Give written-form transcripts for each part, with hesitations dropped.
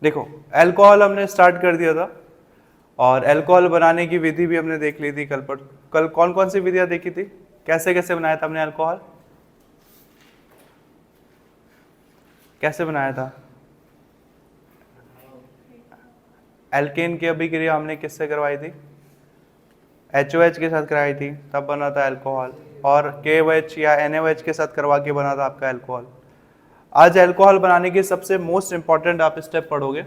देखो अल्कोहल हमने स्टार्ट कर दिया था और अल्कोहल बनाने की विधि भी हमने देख ली थी कल कौन कौन सी विधियां देखी थी, कैसे कैसे बनाया था हमने अल्कोहल, कैसे बनाया था। एल्केन की अभिक्रिया हमने किससे करवाई थी, HOH के साथ कराई थी, तब बना था अल्कोहल। और KOH या NaOH के साथ करवा के बना था आपका अल्कोहल। आज अल्कोहल बनाने की सबसे मोस्ट इंपॉर्टेंट आप स्टेप पढ़ोगे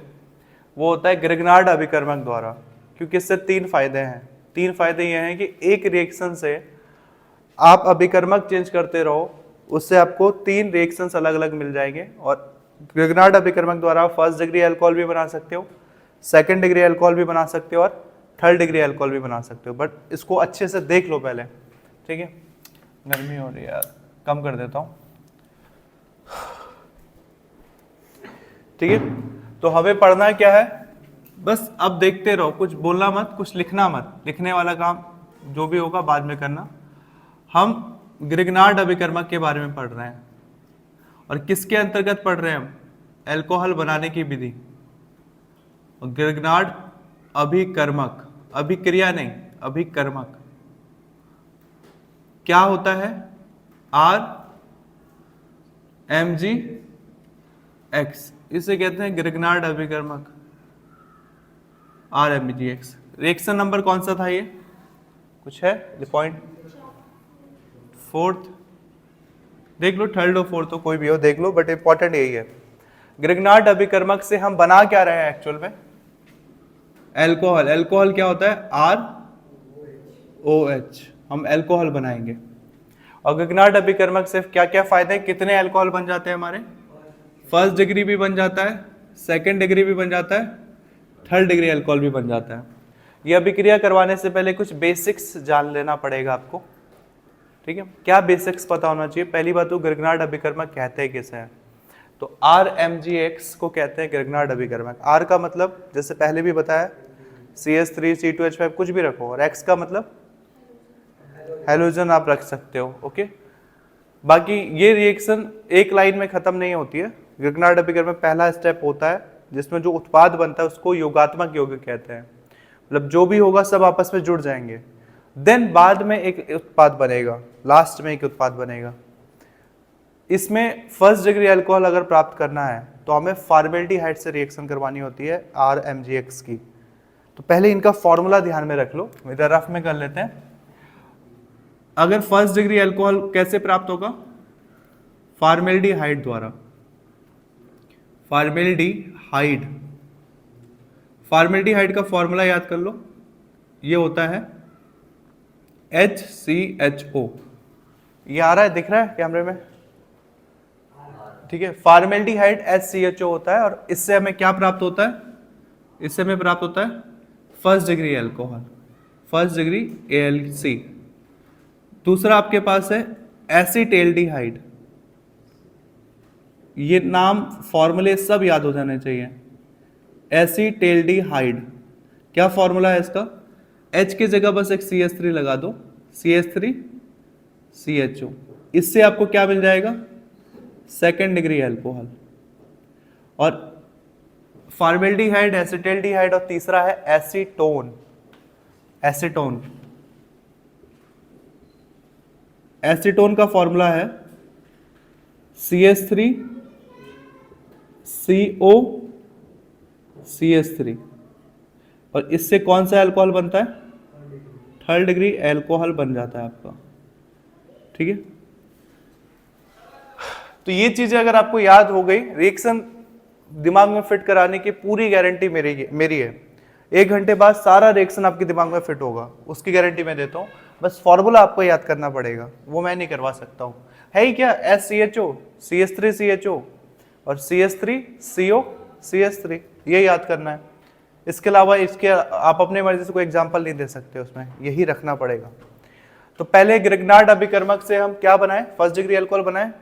वो होता है ग्रिग्नार्ड अभिकर्मक द्वारा, क्योंकि इससे 3 फायदे हैं। 3 फायदे ये हैं कि एक रिएक्शन से आप अभिकर्मक चेंज करते रहो, उससे आपको 3 रिएक्शंस अलग अलग मिल जाएंगे। और ग्रिग्नार्ड अभिकर्मक द्वारा फर्स्ट डिग्री अल्कोहल भी बना सकते हो, सेकंड डिग्री अल्कोहल भी बना सकते हो और थर्ड डिग्री अल्कोहल भी बना सकते हो। बट इसको अच्छे से देख लो पहले, ठीक है। गर्मी हो रही है यार, कम कर देता हूँ, ठीक है। तो हमें पढ़ना क्या है, बस अब देखते रहो, कुछ बोलना मत, कुछ लिखना मत, लिखने वाला काम जो भी होगा बाद में करना। हम ग्रिग्नार्ड अभिकर्मक के बारे में पढ़ रहे हैं और किसके अंतर्गत पढ़ रहे हैं हम, अल्कोहल बनाने की विधि। ग्रिग्नार्ड अभिकर्मक, अभिक्रिया नहीं, अभिकर्मक क्या होता है, RMGX, इसे कहते हैं ग्रिग्नार्ड अभिकर्मक, RMGX। रिएक्शन नंबर कौन सा था ये, कुछ है पॉइंट, 4th देख लो, 3rd और 4th हो, कोई भी हो देख लो, बट इंपॉर्टेंट यही है। ग्रिग्नार्ड अभिकर्मक से हम बना क्या रहे हैं एक्चुअल में, अल्कोहल। अल्कोहल क्या होता है, ROH, हम अल्कोहल बनाएंगे। और ग्रिग्नार्ड अभिकर्मक से क्या क्या फायदे हैं, कितने अल्कोहल बन जाते हैं हमारे, फर्स्ट डिग्री भी बन जाता है, सेकंड डिग्री भी बन जाता है, थर्ड डिग्री अल्कोहल भी बन जाता है। ये अभिक्रिया करवाने से पहले कुछ बेसिक्स जान लेना पड़ेगा आपको, ठीक है। क्या बेसिक्स पता होना चाहिए, पहली बात तो ग्रिग्नार्ड अभिकर्मक कहते हैं किसे हैं, तो RMGX को कहते हैं ग्रिग्नार्ड अभिकर्मक। R का मतलब जैसे पहले भी बताया CH3 C2H5 कुछ भी रखो, और X का मतलब हैलोजन आप रख सकते हो, ओके। बाकी ये रिएक्शन एक लाइन में खत्म नहीं होती है। ग्रिग्नार्ड अभिकर्मक पहला स्टेप होता है जिसमें जो उत्पाद बनता है उसको योगात्मक यौगिक कहते हैं, मतलब जो भी होगा सब आपस में जुड़ जाएंगे, देन बाद में एक उत्पाद बनेगा, लास्ट में एक उत्पाद बनेगा। इसमें फर्स्ट डिग्री अल्कोहल अगर प्राप्त करना है तो हमें फॉर्मेल्डिहाइड से रिएक्शन करवानी होती है RMGX की। तो पहले इनका फॉर्मूला ध्यान में रख लो, मेरा रफ में कर लेते हैं। अगर फर्स्ट डिग्री अल्कोहल कैसे प्राप्त होगा, फॉर्मेल्डिहाइड द्वारा, फॉर्मेल्डिहाइड, फॉर्मेल्डिहाइड का फॉर्मूला याद कर लो, ये होता है HCHO। ये आ रहा है, दिख रहा है कैमरे में, ठीक है। फॉर्मेल्डिहाइड HCHO होता है और इससे हमें क्या प्राप्त होता है, इससे हमें प्राप्त होता है first degree alcohol, first degree ALC। दूसरा आपके पास है एसिटेल्डिहाइड, ये नाम फॉर्मूले सब याद हो जाने चाहिए। एसिटेल्डिहाइड क्या फॉर्मूला है इसका, H की जगह बस एक CH3 लगा दो, CH3CHO, इससे आपको क्या मिल जाएगा, सेकेंड डिग्री अल्कोहल। और फॉर्मेल्डिहाइड, एसिटेल्डिहाइड और तीसरा है एसीटोन। एसीटोन, एसीटोन का फॉर्मूला है CH3CO CH3, और इससे कौन सा अल्कोहल बनता है, थर्ड डिग्री अल्कोहल बन जाता है आपका, ठीक है। तो ये चीजें अगर आपको याद हो गई, रिएक्शन दिमाग में फिट कराने की पूरी गारंटी मेरी है। 1 घंटे बाद सारा रिएक्शन आपके दिमाग में फिट होगा, उसकी गारंटी मैं देता हूँ। बस फॉर्मूला आपको याद करना पड़ेगा, वो मैं नहीं करवा सकता हूँ। है ही क्या, SCHO CH3CHO और CH3CO CH3, ये याद करना है। इसके अलावा इसके आप अपने मर्जी से कोई एग्जाम्पल नहीं दे सकते, उसमें यही रखना पड़ेगा। तो पहले ग्रिग्नार्ड अभिकर्मक से हम क्या बनाए, फर्स्ट डिग्री अल्कोहल बनाए।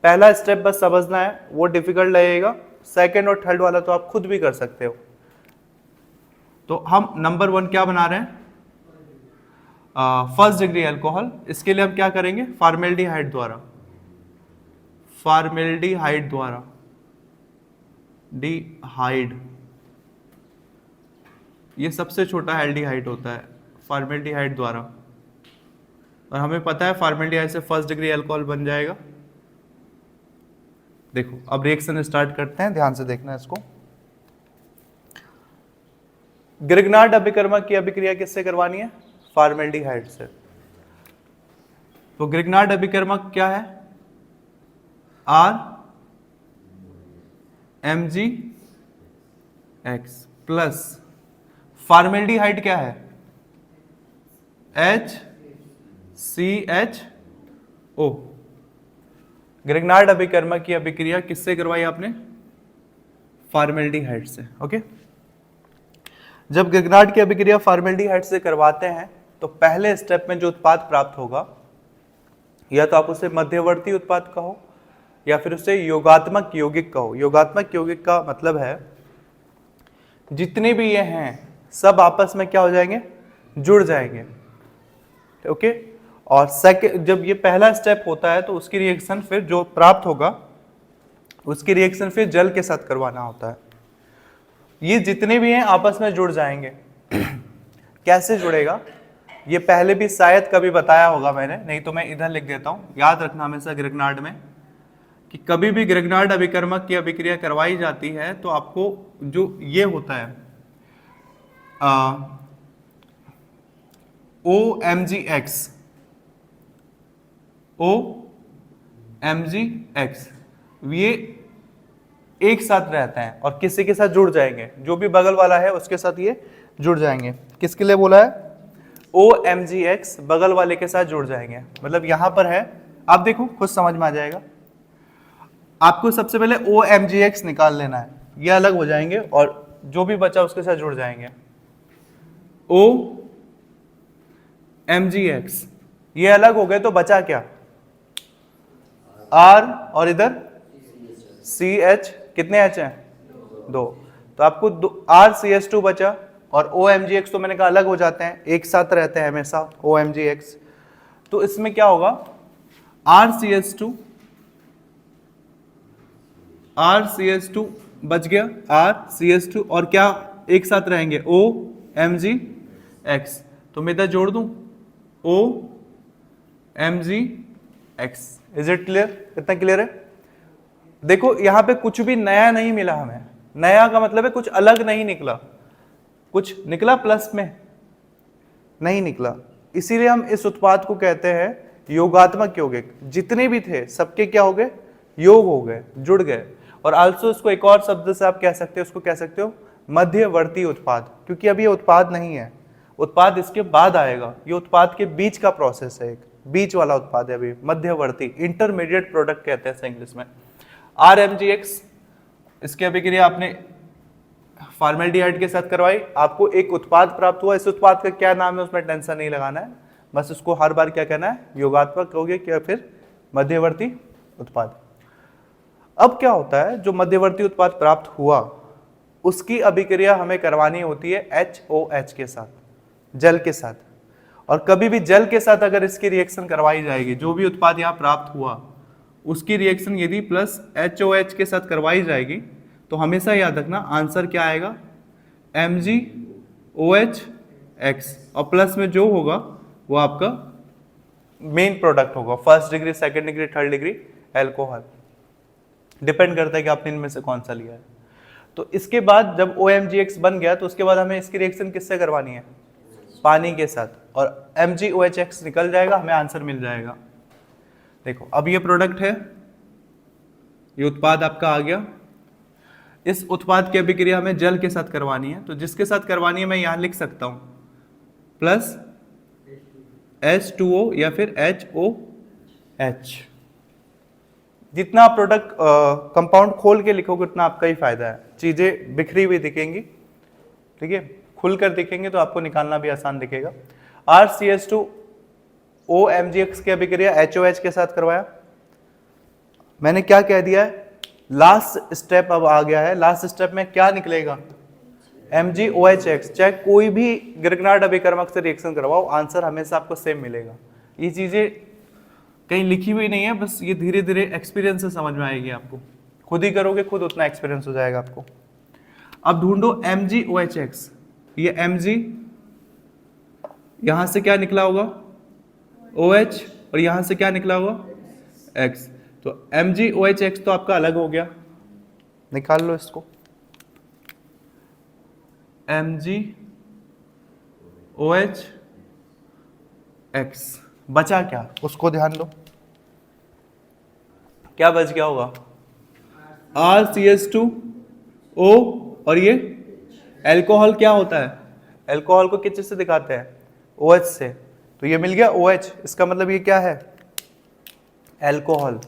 पहला स्टेप बस समझना है, वो डिफिकल्ट लगेगा, सेकंड और थर्ड वाला तो आप खुद भी कर सकते हो। तो हम नंबर 1 क्या बना रहे हैं, फर्स्ट डिग्री अल्कोहल। इसके लिए हम क्या करेंगे, फॉर्मेल्डिहाइड द्वारा, फॉर्मेल्डिहाइड द्वारा एल्डिहाइड, ये सबसे छोटा एल्डिहाइड होता है फॉर्मेल्डिहाइड द्वारा, और हमें पता है फॉर्मेल्डिहाइड से फर्स्ट डिग्री अल्कोहल बन जाएगा। देखो अब रिएक्शन स्टार्ट करते हैं, ध्यान से देखना इसको। ग्रिग्नार्ड अभिकर्मक की अभिक्रिया किससे करवानी है? फॉर्मेल्डिहाइड से। तो ग्रिग्नार्ड अभिकर्मक क्या है? RMgX प्लस फॉर्मेल्डिहाइड क्या है? HCHO। ग्रिग्नार्ड अभिकर्मक की अभिक्रिया किससे करवाई आपने? फॉर्मेल्डिहाइड से। ओके, जब ग्रिग्नार्ड की अभिक्रिया फॉर्मेल्डिहाइड से करवाते हैं तो पहले स्टेप में जो उत्पाद प्राप्त होगा, या तो आप उसे मध्यवर्ती उत्पाद कहो या फिर उसे योगात्मक यौगिक कहो। योगात्मक यौगिक का मतलब है जितने भी ये हैं सब आपस में क्या हो जाएंगे? जुड़ जाएंगे। ओके, और सेकंड जब ये पहला स्टेप होता है तो उसकी रिएक्शन फिर जो प्राप्त होगा उसकी रिएक्शन फिर जल के साथ करवाना होता है। ये जितने भी हैं आपस में जुड़ जाएंगे। कैसे जुड़ेगा ये पहले भी शायद कभी बताया होगा मैंने, नहीं तो मैं इधर लिख देता हूं। याद रखना हमेशा ग्रिग्नार्ड में कि कभी भी ग्रिग्नार्ड अभिकर्मक की अभिक्रिया करवाई जाती है तो आपको जो ये होता है OMgX ये एक साथ रहते हैं और किसी के साथ जुड़ जाएंगे, जो भी बगल वाला है उसके साथ ये जुड़ जाएंगे। किसके लिए बोला है? OMgX बगल वाले के साथ जुड़ जाएंगे। मतलब यहां पर है, आप देखो खुद समझ में आ जाएगा। आपको सबसे पहले OMgX निकाल लेना है, ये अलग हो जाएंगे और जो भी बचा उसके साथ जुड़ जाएंगे। OMgX ये अलग हो गए तो बचा क्या? R और इधर CH, कितने H हैं? 2। तो आपको RCH2 बचा और OMgX तो मैंने कहा अलग हो जाते हैं, एक साथ रहते हैं हमेशा OMgX। तो इसमें क्या होगा? RCH2 बच गया, RCH2 और क्या एक साथ रहेंगे? OMgX। तो मैं इधर जोड़ दूं OMgX। Is it clear? कितना क्लियर है? देखो यहां पे कुछ भी नया नहीं मिला हमें। नया का मतलब है कुछ अलग नहीं निकला, कुछ निकला प्लस में नहीं निकला। इसीलिए हम इस उत्पाद को कहते हैं योगात्मक यौगिक। जितने भी थे सबके क्या हो गए? योग हो गए, जुड़ गए। और आल्सो इसको एक और शब्द से आप कह सकते हो, उसको कह सकते हो मध्यवर्ती उत्पाद, क्योंकि अभी ये उत्पाद नहीं है, उत्पाद इसके बाद आएगा। ये उत्पाद के बीच का प्रोसेस है, एक बीच वाला उत्पाद है अभी, मध्यवर्ती, इंटरमीडिएट प्रोडक्ट कहते हैं इंग्लिश में। RMgX इसकी अभिक्रिया आपने फॉर्मेल्डिहाइड के साथ करवाई, आपको एक उत्पाद प्राप्त हुआ। इस उत्पाद का क्या नाम है उसमें टेंशन नहीं लगाना है, बस उसको हर बार क्या कहना है? योगात्मक यौगिक या फिर मध्यवर्ती उत्पाद। अब क्या होता है, जो मध्यवर्ती उत्पाद प्राप्त हुआ उसकी अभिक्रिया हमें करवानी होती है HOH के साथ, जल के साथ। और कभी भी जल के साथ अगर इसकी रिएक्शन करवाई जाएगी, जो भी उत्पाद यहाँ प्राप्त हुआ उसकी रिएक्शन यदि प्लस HOH के साथ करवाई जाएगी तो हमेशा याद रखना आंसर क्या आएगा? MgOHX। और प्लस में जो होगा वो आपका मेन प्रोडक्ट होगा, first degree, second degree, third degree alcohol. Depend करता है कि आपने इनमें से कौन सा लिया है। तो इसके बाद जब OMgX बन गया तो उसके बाद हमें इसकी रिएक्शन किससे करवानी है? पानी के साथ, और MgOHX निकल जाएगा, हमें आंसर मिल जाएगा। देखो अब ये प्रोडक्ट है, ये उत्पाद आपका आ गया। इस उत्पाद की अभिक्रिया हमें जल के साथ करवानी है, तो जिसके साथ करवानी है मैं यहां लिख सकता हूं प्लस H2O या फिर HOH। जितना आप प्रोडक्ट कंपाउंड खोल के लिखोगे उतना आपका ही फायदा है, चीजें बिखरी हुई दिखेंगी, ठीक है, खुलकर दिखेंगे तो आपको निकालना भी आसान दिखेगा। RCH2 OMgX की अभिक्रिया HOH के साथ करवाया। मैंने क्या कह दिया है? लास्ट स्टेप अब आ गया है। लास्ट स्टेप में क्या निकलेगा? MgOHX। चाहे कोई भी ग्रिग्नार्ड अभिकर्मक से रिएक्शन करवाओ, आंसर हमेशा आपको सेम मिलेगा। ये चीजें कहीं लिखी हुई नहीं है, बस ये धीरे धीरे एक्सपीरियंस से समझ में आएगी आपको, खुद ही करोगे खुद उतना एक्सपीरियंस हो जाएगा आपको। अब ढूंढो MgOH, ये Mg, यहां से क्या निकला होगा OH, और यहां से क्या निकला होगा X। तो MgOH तो आपका अलग हो गया, निकाल लो इसको। MgOH X बचा क्या, उसको ध्यान दो, क्या बच गया होगा RCH2O, और ये अल्कोहल क्या होता है, अल्कोहल को किस चीज से दिखाते हैं OH से, तो ये मिल गया OH, इसका मतलब ये क्या है अल्कोहल,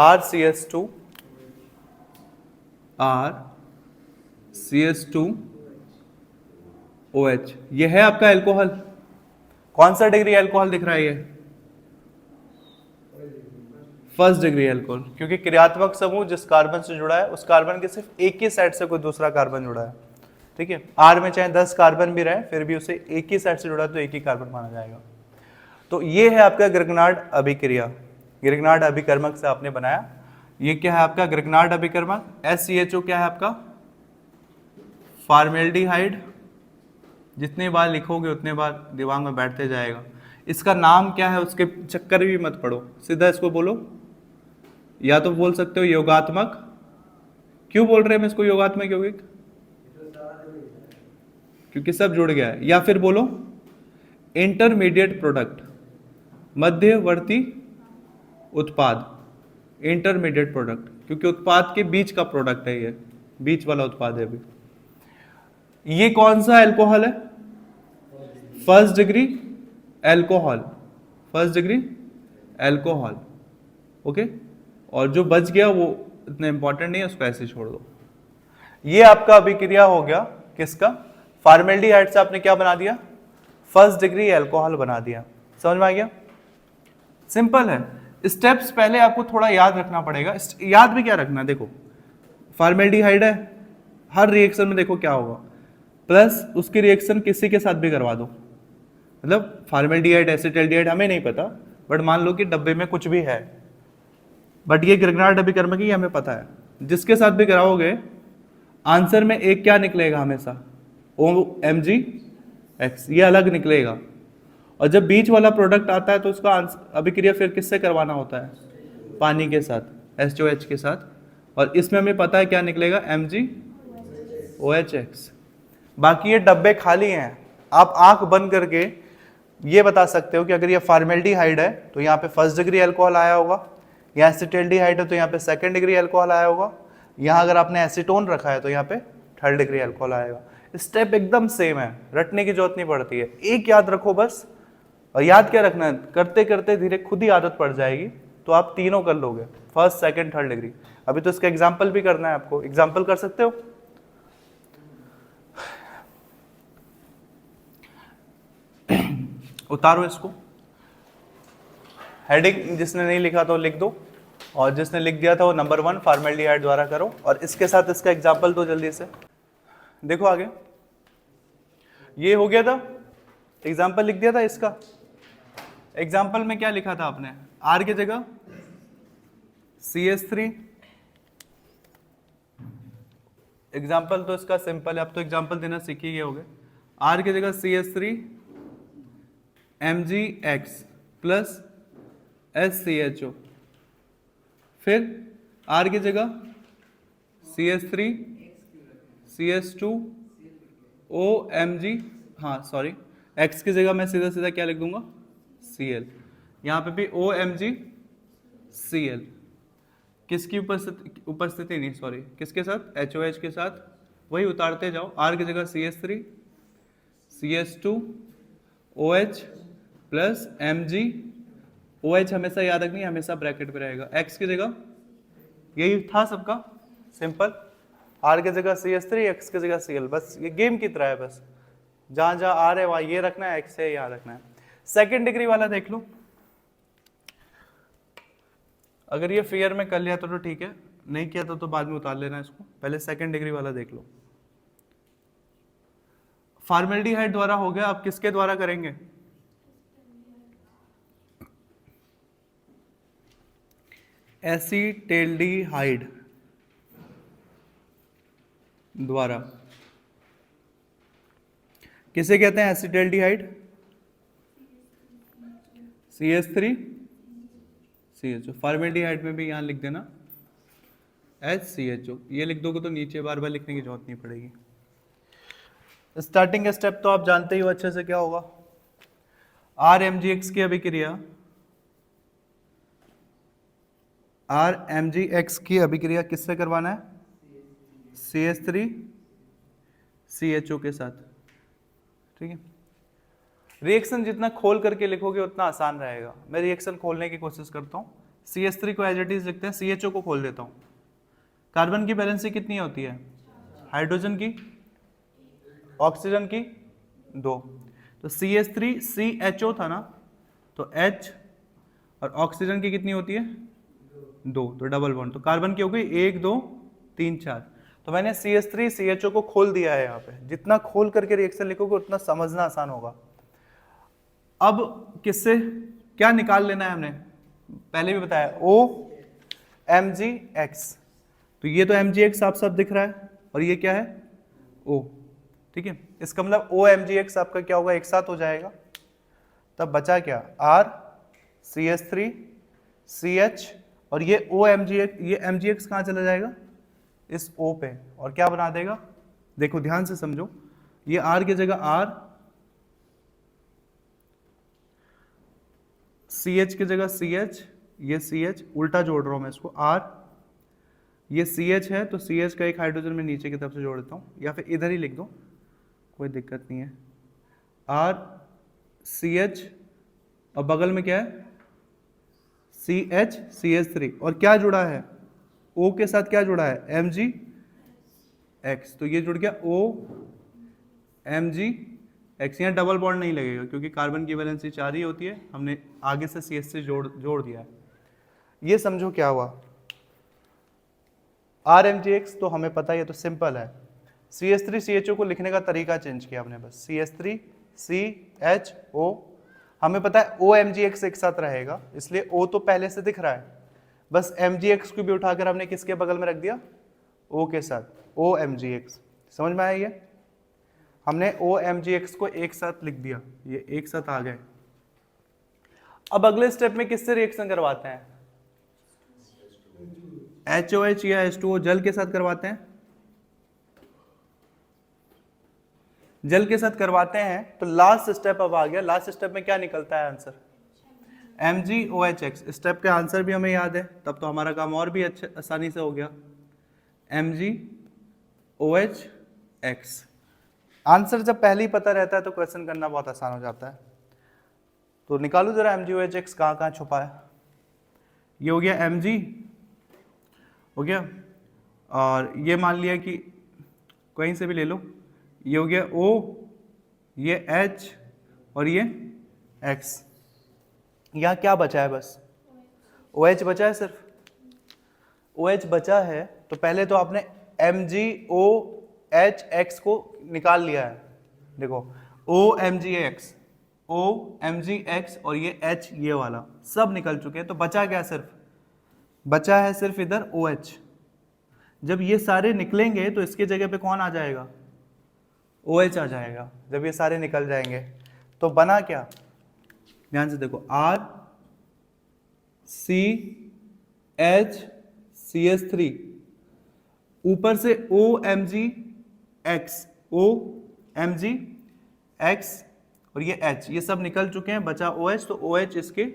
RCH2OH, ये है आपका अल्कोहल। कौन सा डिग्री अल्कोहल दिख रहा है ये, फर्स्ट डिग्री अल्कोहल, क्योंकि क्रियात्मक समूह जिस कार्बन से जुड़ा है उस कार्बन के सिर्फ एक ही साइड से कोई दूसरा कार्बन जुड़ा है, ठीक है। R में चाहे 10 कार्बन भी रहे फिर भी उसे एक ही साइड से जुड़ा है तो एक ही कार्बन माना जाएगा। तो ये है आपका ग्रिग्नार्ड अभिक्रिया, ग्रिग्नार्ड अभिकर्मक से आपने बनाया। ये क्या है आपका ग्रिग्नार्ड अभिकर्मक, SCHO क्या है आपका फॉर्मेल्डिहाइड, जितने बार लिखोगे उतने बार दिमाग में बैठते जाएगा। इसका नाम क्या है उसके चक्कर भी मत पड़ो, सीधा इसको बोलो, या तो बोल सकते हो योगात्मक, क्यों बोल रहे हैं हम इसको योगात्मक यौगिक, क्योंकि सब जुड़ गया है, या फिर बोलो इंटरमीडिएट प्रोडक्ट, मध्यवर्ती उत्पाद, इंटरमीडिएट प्रोडक्ट, क्योंकि उत्पाद के बीच का प्रोडक्ट है, ये बीच वाला उत्पाद है अभी। ये कौन सा अल्कोहल है, first degree alcohol, first degree alcohol, okay. और जो बच गया वो इतना इंपॉर्टेंट नहीं है, उसको ऐसे छोड़ दो। ये आपका अभिक्रिया हो गया किसका, फॉर्मेल्डिहाइड से आपने क्या बना दिया, फर्स्ट डिग्री अल्कोहल बना दिया। समझ में आ गया, सिंपल है। स्टेप्स पहले आपको थोड़ा याद रखना पड़ेगा। याद भी क्या रखना, देखो फॉर्मेल्डिहाइड है, हर रिएक्शन में देखो क्या होगा, प्लस उसकी रिएक्शन किसी के साथ भी करवा दो, मतलब फॉर्मेल्डिहाइड एसिटाल्डिहाइड हमें नहीं पता, बट मान लो कि डब्बे में कुछ भी है, बट ये ग्रिग्नार्ड अभिकर्मक ही हमें पता है, जिसके साथ भी कराओगे आंसर में एक क्या निकलेगा हमेशा, OMgX, ये अलग निकलेगा। और जब बीच वाला प्रोडक्ट आता है तो उसका अभिक्रिया फिर किससे करवाना होता है, पानी के साथ, H2H के साथ, और इसमें हमें पता है क्या निकलेगा MgOHX। बाकी ये डब्बे खाली हैं, आप आंख बंद करके ये बता सकते हो कि अगर ये फॉर्मेल्डिहाइड है तो यहाँ पे फर्स्ट डिग्री अल्कोहल आया होगा, यहाँ एसिटाल्डिहाइड है तो यहाँ पे सेकंड डिग्री अल्कोहल आया होगा, यहाँ अगर आपने एसीटोन रखा है तो यहाँ पे थर्ड डिग्री अल्कोहल आएगा। स्टेप एकदम सेम है, रटने की जरूरत नहीं पड़ती है, एक याद रखो बस। और याद क्या रखना है, करते करते धीरे खुद ही आदत पड़ जाएगी, तो आप तीनों कर लोगे, फर्स्ट सेकंड थर्ड डिग्री। अभी तो इसका एग्जाम्पल भी करना है आपको, एग्जाम्पल कर सकते हो। उतारो इसको, हेडिंग जिसने नहीं लिखा तो लिख दो, और जिसने लिख दिया था वो नंबर 1 फॉर्मेल्डिहाइड द्वारा करो, और इसके साथ इसका एग्जाम्पल दो जल्दी से। देखो आगे, ये हो गया था, एग्जाम्पल लिख दिया था इसका। एग्जाम्पल में क्या लिखा था आपने, R की जगह CH3, एग्जाम्पल तो इसका सिंपल है, अब तो एग्जाम्पल देना सीख ही गए होगे। R की जगह CH3 MgX प्लस SCHO, फिर R की जगह CH3 CH2 OMg, हाँ सॉरी, X की जगह मैं सीधा सीधा क्या लिख दूंगा Cl, यहाँ पे भी OMgCl, किसकी उपस्थिति नहीं, सॉरी किसके साथ, HOH के साथ, वही उतारते जाओ। R की जगह CH3 CH2 OH plus Mg, OH हमेशा याद रखनी है, हमेशा ब्रैकेट पे रहेगा। X की जगह यही था सबका सिंपल, R की जगह CH3 X की जगह Cl, बस ये गेम की तरह है, बस जहां जहां R है वहां ये रखना है, X है याद रखना है। सेकेंड डिग्री वाला देख लो, अगर ये फिगर में कर लिया तो ठीक है, नहीं किया तो बाद में उतार लेना इसको, पहले सेकेंड डिग्री वाला देख लो। फॉर्मेल्डिहाइड द्वारा हो गया, अब किसके द्वारा करेंगे, एसीटेल्डिहाइड, द्वारा। किसे कहते हैं एसिटाल्डिहाइड? CH3 CHO। फॉर्मेल्डिहाइड में भी यहां लिख देना HCHO। ये लिख दोगे तो नीचे बार बार लिखने की जरूरत नहीं पड़ेगी। स्टार्टिंग स्टेप तो आप जानते ही हो अच्छे से, क्या होगा? RMgX की अभिक्रिया, RMgX की अभिक्रिया किससे करवाना है? CH3 CHO के साथ। ठीक है, रिएक्शन जितना खोल करके लिखोगे उतना आसान रहेगा। मैं रिएक्शन खोलने की कोशिश करता हूँ। CH3 को एज इट इज लिखते हैं, CHO को खोल देता हूँ। कार्बन की वैलेंसी कितनी होती है? हाइड्रोजन की, ऑक्सीजन की 2। तो CH3 CHO था ना, तो H और ऑक्सीजन की कितनी होती है? 2। तो डबल बॉन्ड, तो कार्बन की हो गई 1 2 3 4। तो मैंने CH3 CHO को खोल दिया है यहाँ पे। जितना खोल करके रिएक्शन लिखोगे उतना समझना आसान होगा। अब किससे क्या निकाल लेना है हमने? पहले भी बताया OMgX। तो ये तो MgX साफ साफ दिख रहा है, और ये क्या है? O। ठीक है, इसका मतलब OMgX आपका क्या होगा? एक साथ हो जाएगा। तब बचा क्या? R CH3 CH, और ये OMgX, ये MgX कहाँ चला जाएगा? इस O पे, और क्या बना देगा? देखो ध्यान से समझो, ये R की जगह R, CH की जगह CH, ये CH उल्टा जोड़ रहा हूं मैं इसको, R, ये CH है तो CH का एक हाइड्रोजन में नीचे की तरफ से जोड़ देता हूं, या फिर इधर ही लिख दो, कोई दिक्कत नहीं है। R CH, और बगल में क्या है? CH CH3, और क्या जुड़ा है? O के साथ क्या जुड़ा है? MgX। तो ये जुड़ गया OMgX। यहाँ डबल बॉन्ड नहीं लगेगा क्योंकि कार्बन की वैलेंसी 4 ही होती है, हमने आगे से CH3 जोड़ दिया है। ये समझो क्या हुआ? RMgX तो हमें पता है, ये तो सिंपल है। CH3 CHO को लिखने का तरीका चेंज किया हमने बस। CH3 CHO, हमें पता है OMgX एक साथ रहेगा, इसलिए O तो पहले से दिख रहा है, बस MgX को भी उठाकर हमने किसके बगल में रख दिया? O के साथ, OMgX। समझ में आया? ये हमने OMgX को एक साथ लिख दिया, ये एक साथ आ गए। अब अगले स्टेप में किससे रिएक्शन करवाते हैं? HOH या H2O जल के साथ करवाते हैं। जल के साथ करवाते हैं तो लास्ट स्टेप अब आ गया। लास्ट स्टेप में क्या निकलता है आंसर? MgOHX। स्टेप का आंसर भी हमें याद है, तब तो हमारा काम और भी अच्छे आसानी से हो गया। MgOHX। आंसर जब पहले ही पता रहता है तो क्वेश्चन करना बहुत आसान हो जाता है। तो निकालो जरा MgOHX कहाँ कहाँ छुपा है। ये हो गया Mg, हो गया, और ये मान लिया कि कहीं से भी ले लो, ये हो गया O, ये H, और ये X। यहाँ क्या बचा है? बस OH बचा है, सिर्फ OH बचा है। तो पहले तो आपने MgOHX को निकाल लिया है। देखो OMgX, OMgX, और ये H, ये वाला सब निकल चुके हैं। तो बचा क्या? सिर्फ बचा है सिर्फ इधर OH। जब ये सारे निकलेंगे तो इसके जगह पे कौन आ जाएगा? OH आ जाएगा। जब ये सारे निकल जाएंगे तो बना क्या? ध्यान से देखो, R CH CH3, ऊपर से OMgX, OMgX, और ये H, ये सब निकल चुके हैं, बचा OH। तो OH इसके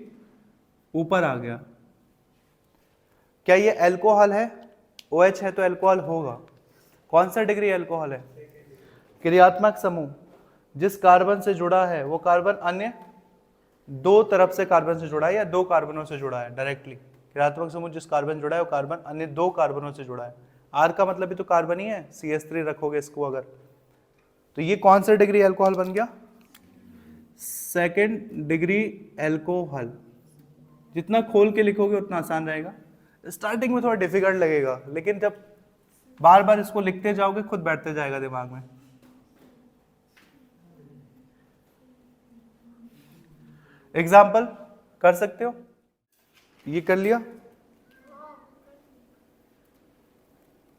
ऊपर आ गया। क्या ये अल्कोहल है? OH है तो अल्कोहल होगा। कौन सा डिग्री अल्कोहल है? क्रियात्मक समूह। जिस कार्बन से जुड़ा है वो कार्बन अन्य दो तरफ से कार्बन से जुड़ा है या दो कार्बनों से जुड़ा है डायरेक्टली। क्रियात्मक समूह जिस कार्बन जुड़ा है वो कार्बन अन्य दो कार्बनों से जुड़ा है। R का मतलब भी तो कार्बन ही है, CH3 रखोगे इसको अगर, तो ये कौन सा डिग्री अल्कोहल बन गया? Second degree alcohol. जितना खोल के लिखोगे उतना आसान रहेगा। स्टार्टिंग में थोड़ा डिफिकल्ट लगेगा, लेकिन जब बार बार इसको लिखते जाओगे खुद बैठते जाएगा दिमाग में। एग्जाम्पल कर सकते हो? ये कर लिया।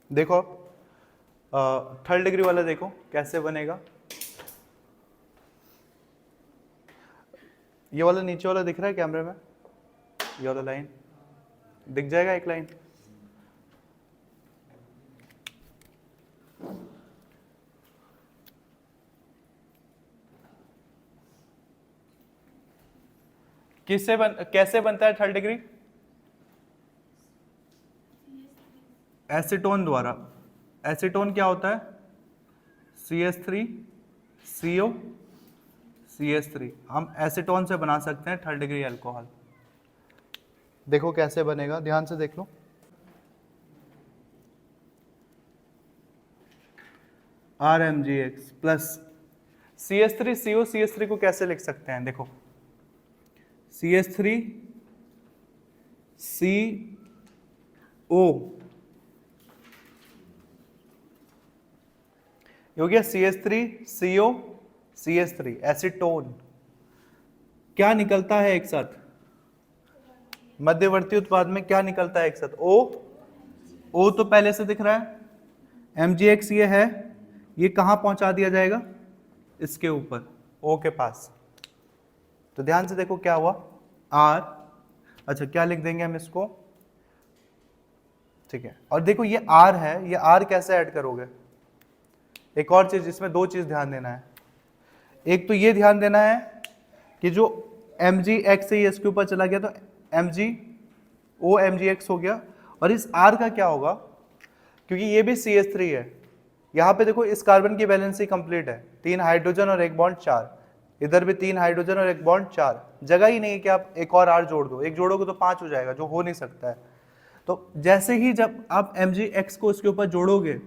देखो थर्ड डिग्री वाला देखो कैसे बनेगा। ये वाला नीचे वाला दिख रहा है कैमरे में, ये वाला लाइन दिख जाएगा, एक लाइन। कैसे बनता है थर्ड डिग्री? एसीटोन द्वारा। एसीटोन क्या होता है? CH3 CO CH3। हम एसीटोन से बना सकते हैं थर्ड डिग्री अल्कोहल। देखो कैसे बनेगा, ध्यान से देख लो। RMgX plus CH3 CO CH3 को कैसे लिख सकते हैं? देखो CH3 CO हो गया CH3 CO CH3 एसीटोन। क्या निकलता है एक साथ? मध्यवर्ती उत्पाद में क्या निकलता है एक साथ? O तो पहले से दिख रहा है। MgX ये है, ये कहां पहुंचा दिया जाएगा? इसके ऊपर O के पास। तो ध्यान से देखो क्या हुआ, R। अच्छा क्या लिख देंगे हम इसको, ठीक है। और देखो ये R है, ये R कैसे ऐड करोगे? एक और चीज, इसमें दो चीज ध्यान देना है। एक तो ये ध्यान देना है कि जो MgX है ये इसके ऊपर चला गया तो MgX हो गया। और इस R का क्या होगा, क्योंकि ये भी CH3 है। यहां पे देखो इस कार्बन की वैलेंसी कंप्लीट है, 3 हाइड्रोजन और 1 बॉन्ड 4। इधर भी 3 हाइड्रोजन और 1 बॉन्ड 4। जगह ही नहीं है कि आप एक और R जोड़ दो, एक जोड़ोगे तो 5 हो जाएगा, जो हो नहीं सकता है। तो जैसे ही जब आप MgX को इसके ऊपर जोड़ोगे,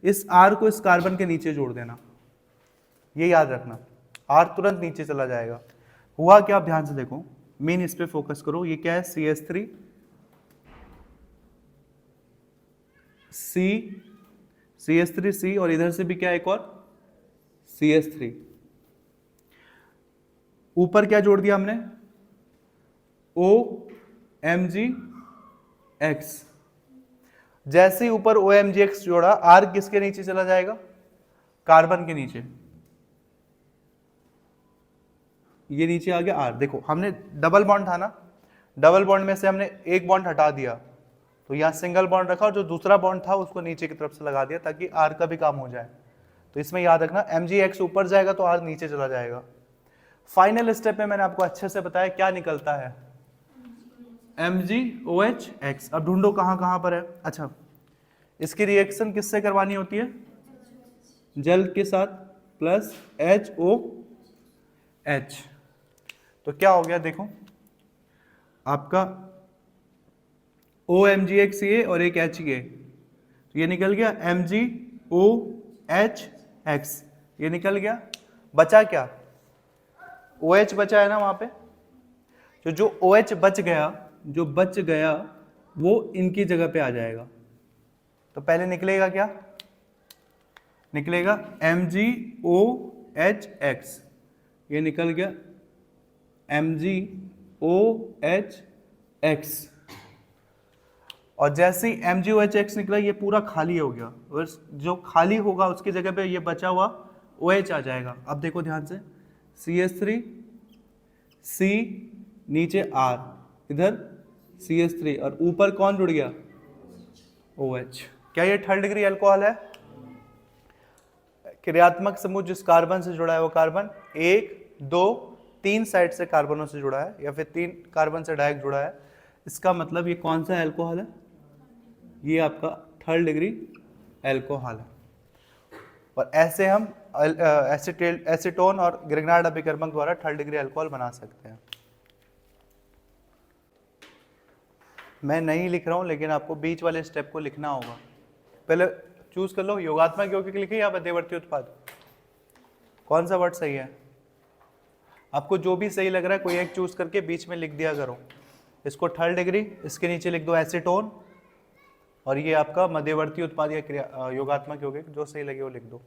इस R को इस कार्बन के नीचे जोड़ देना, ये याद रखना। R तुरंत नीचे चला जाएगा। हुआ क्या, आप ध्यान से देखो, मेन इस पे फोकस करो। ये क्या है? CH3 CH3 और इधर से भी क्या, एक और CH3। ऊपर क्या जोड़ दिया हमने? OMgX। जैसे ही ऊपर OMgX जोड़ा, R किसके नीचे चला जाएगा? कार्बन के नीचे। ये नीचे आ गया R। देखो हमने डबल बॉन्ड था ना, डबल बॉन्ड में से हमने एक बॉन्ड हटा दिया, तो यहां सिंगल बॉन्ड रखा और जो दूसरा बॉन्ड था उसको नीचे की तरफ से लगा दिया ताकि R का भी काम हो जाए। तो इसमें याद रखना MgX ऊपर जाएगा तो R नीचे चला जाएगा। फाइनल स्टेप में मैंने आपको अच्छे से बताया क्या निकलता है, MgOH। अब ढूंढो कहां कहां पर है। अच्छा, इसकी रिएक्शन किससे करवानी होती है? जल के साथ प्लस HOH। तो क्या हो गया देखो, आपका OMgX ये और एक H ये, तो ये निकल गया MgOHX। ये निकल गया। बचा क्या? OH बचा है ना वहां पे। जो OH बच गया वो इनकी जगह पे आ जाएगा। तो पहले निकलेगा क्या? निकलेगा MgOHX। ये निकल गया MgOHX। और जैसे ही MgOHX निकला ये पूरा खाली हो गया, और जो खाली होगा उसकी जगह पे ये बचा हुआ OH आ जाएगा। अब देखो ध्यान से, CH3 C नीचे R, इधर CH3 और ऊपर कौन जुड़ गया? OH। क्या ये थर्ड डिग्री अल्कोहल है? क्रियात्मक समूह जिस कार्बन से जुड़ा है वो कार्बन 1 2 3 साइड से कार्बनों से जुड़ा है, या फिर 3 कार्बन से डायरेक्ट जुड़ा है। इसका मतलब ये कौन सा अल्कोहल है? ये आपका थर्ड डिग्री अल्कोहल है। और ऐसे हम एसीटोन और ग्रिग्नार्ड अभिकर्मक द्वारा थर्ड डिग्री अल्कोहल बना सकते हैं। मैं नहीं लिख रहा हूं, लेकिन आपको बीच वाले स्टेप को लिखना होगा। पहले चूज कर लो, योगात्मक यौगिक लिखे या मध्यवर्ती उत्पाद, कौन सा वर्ड सही है? आपको जो भी सही लग रहा है कोई एक चूज करके बीच में लिख दिया करो। इसको थर्ड डिग्री, इसके नीचे लिख दो एसीटोन, और ये आपका मध्यवर्ती उत्पाद या योगात्मक यौगिक, जो सही लगे वो लिख दो।